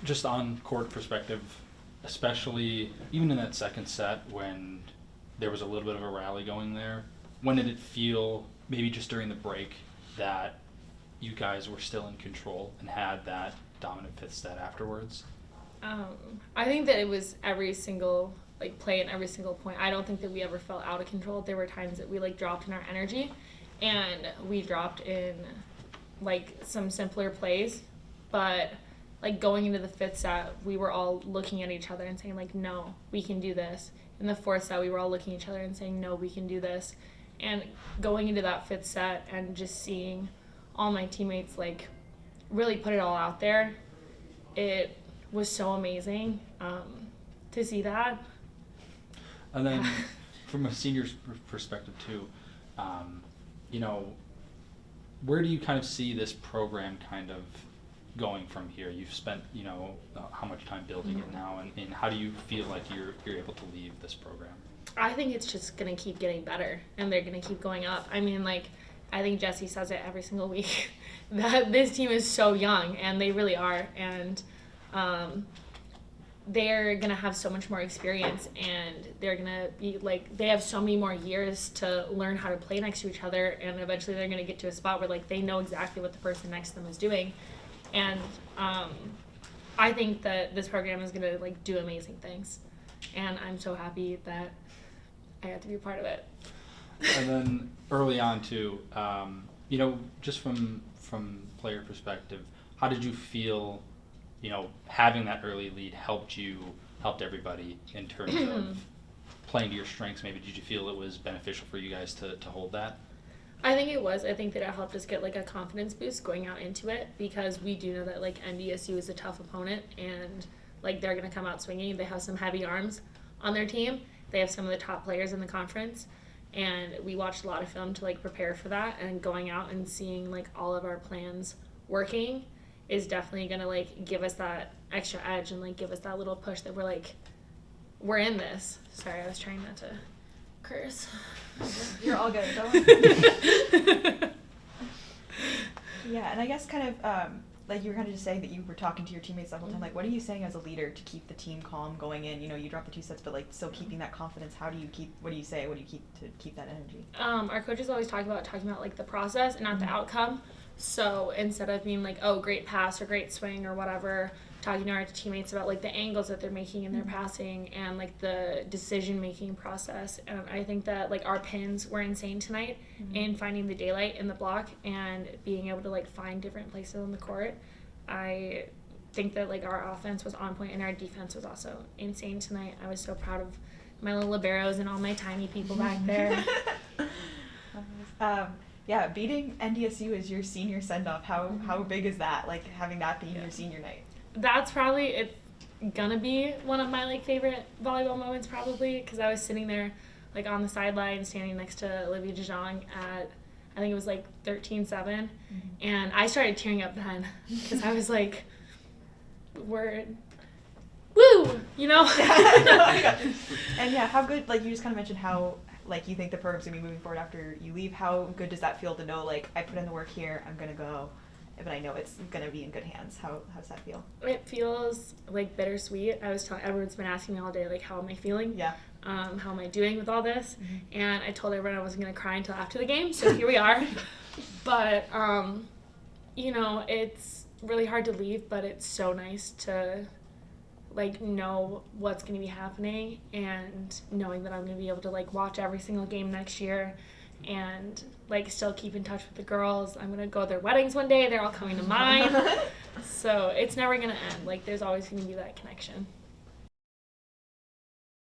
just on court perspective, especially even in that second set when there was a little bit of a rally going there, when did it feel, maybe just during the break, that you guys were still in control and had that dominant fifth set afterwards? I think that it was every single play and every single point. I don't think that we ever felt out of control. There were times that we dropped in our energy, and we dropped in some simpler plays, but going into the fifth set, we were all looking at each other and saying no, we can do this. In the fourth set, we were all looking at each other and saying no, we can do this. And going into that fifth set and just seeing all my teammates really put it all out there, it was so amazing to see that. And then from a senior's perspective too, where do you kind of see this program kind of going from here? You've spent, how much time building it now, and how do you feel like you're able to leave this program? I think it's just going to keep getting better, and they're going to keep going up. I mean, I think Jessie says it every single week that this team is so young, and they really are. And they're going to have so much more experience, and they're going to be they have so many more years to learn how to play next to each other, and eventually they're going to get to a spot where they know exactly what the person next to them is doing. And I think that this program is going to do amazing things, and I'm so happy that I got to be a part of it. And then early on too, just from player perspective, how did you feel, having that early lead helped everybody in terms of playing to your strengths? Maybe did you feel it was beneficial for you guys to hold that? I think it was. I think that it helped us get a confidence boost going out into it, because we do know that NDSU is a tough opponent, and they're going to come out swinging. They have some heavy arms on their team. They have some of the top players in the conference, and we watched a lot of film to prepare for that, and going out and seeing all of our plans working is definitely going to give us that extra edge and give us that little push that we're in this. Sorry, I was trying not to curse. You're all good. Don't. Yeah, and I guess kind of you were kind of just saying that you were talking to your teammates the whole time. What are you saying as a leader to keep the team calm going in? You dropped the 2 sets, but still keeping that confidence. What do you say? What do you keep to keep that energy? Our coaches always talking about the process and not the outcome. So instead of being oh, great pass or great swing or whatever, talking to our teammates about the angles that they're making in their passing and the decision making process. And I think that our pins were insane tonight in finding the daylight in the block and being able to find different places on the court. I think that our offense was on point and our defense was also insane tonight. I was so proud of my little liberos and all my tiny people back there. Yeah, beating NDSU is your senior send-off. How big is that? Having that being your senior night. That's probably, it's gonna be one of my favorite volleyball moments, probably, because I was sitting there on the sideline standing next to Olivia DeJong at, I think it was 13-7, and I started tearing up then because I was we're woo, And yeah, how good, you just kind of mentioned how you think the program's gonna be moving forward after you leave. How good does that feel to know I put in the work here, I'm gonna go, but I know it's gonna be in good hands? How does that feel? It feels bittersweet. I was telling everyone's been asking me all day how am I feeling? Yeah. How am I doing with all this? And I told everyone I wasn't gonna cry until after the game, so here we are. But it's really hard to leave, but it's so nice to know what's going to be happening, and knowing that I'm going to be able to watch every single game next year, and still keep in touch with the girls. I'm going to go to their weddings one day. They're all coming to mine. So it's never going to end. There's always going to be that connection.